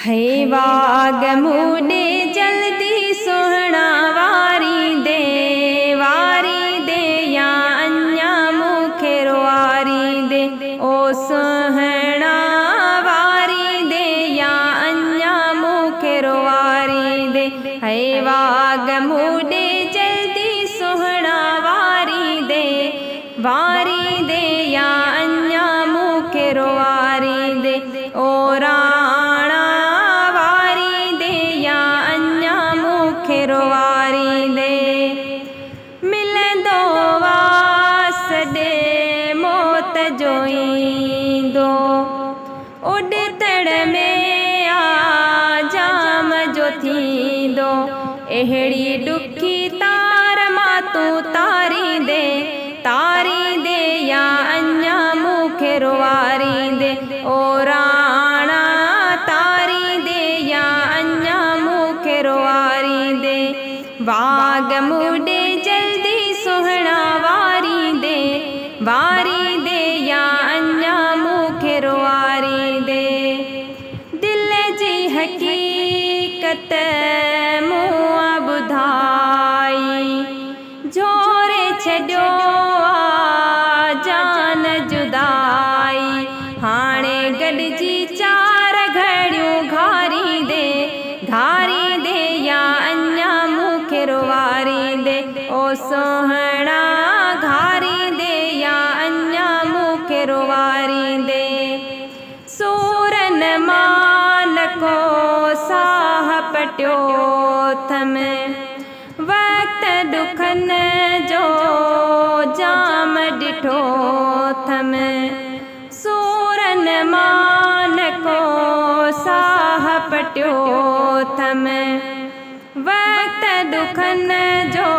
है वाग मूडे जल्दी सोहना वारी दे या अन्या मुखेर वारी दे ओ सोहना वारी दे या अन्या मुखेर वारी दे है वाग मूडे जल्दी सोहना वारी दे या अन्या मुखेर वारी दे ओ राणा वारी दे या अन्या मुखेर वारी दे मिलंदो वासडे मौत जोईंदो उड़तड़ में आजाम जो थींदो अहिड़ी ॾुखी तार मां तूं तारी दे या अन्या मुखेर वारी दे ओ राणा तारी दे या अन्या मुखेर वारी दे वाग मूडे जल्दी सोहना वारी दे या अन्या मुखेर वारी दे दिल जी हकीकत मुआ बुधाई जोरे छड्यो जान जुदाई हाणे गॾजी चार घड़ियूं घारी दे या अन्या मुखेर वारी दे ओ सोहणा घारी दे या अन्या मुखेर वारी दे सूरन मान को साह पटियो थम वक्त दुखन जो जाम डिठो थम सूरन मान को साह पटियो थम वक्त दुखन जो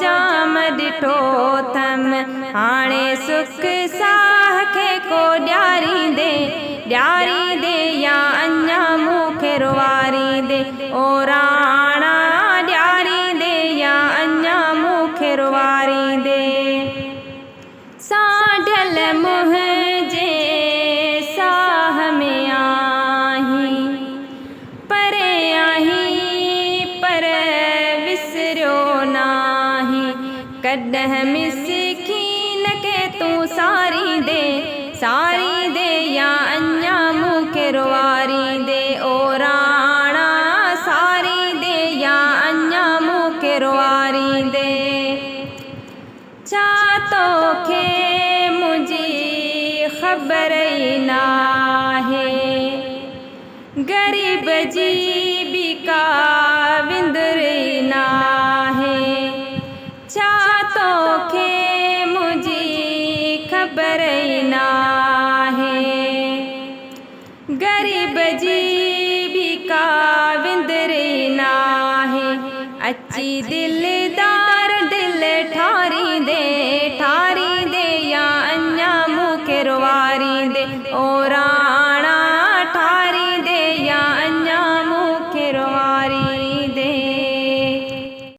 जाम डिठो थम हाणे सुख साह खे को ॾियारी दे या अन्या मुखेर वारी दे ओ राणा ॾियारी दे या अन्या मुखेर वारी दे साढल मुंहिंजे साह में आहीं परे आहीं पर विसरियो नाहीं कॾहिं मिसकीन के तूं सारी दे या अन्या मुखेर वारी दे ओ राणा सारी दे या अन्या मुखेर वारी दे छा तोखे मुंहिंजी ख़बर ई नाहे ग़रीब जी बि का विंदुर ई नाहे छा तोखे मुंहिंजी ख़बर ई नाहे ग़रीब जी बि का विंदुर ई नाहे अची दिलि